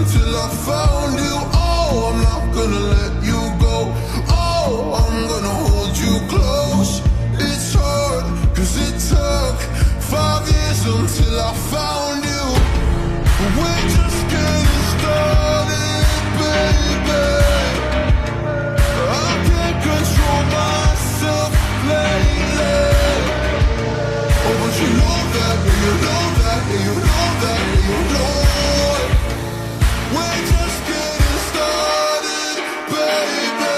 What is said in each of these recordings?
until I found you. Oh, I'm not gonna let you go. Oh, I'm gonna hold you close. It's hard, cause it took 5 years until I found you. We're just getting started, baby. I can't control myself lately. Oh, but you know that, yeah, you know that, yeah, you know that, yeah, you know it. We're just getting started, baby.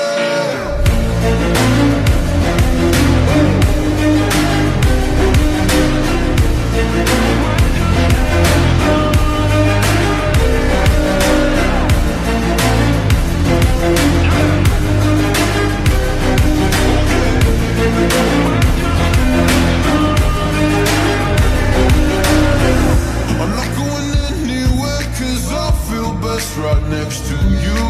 I'm not going anywhere, cause I feel best right next to you.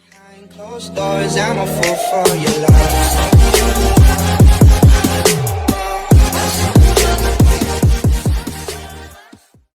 Behind closed doors, I'm a fool for your love.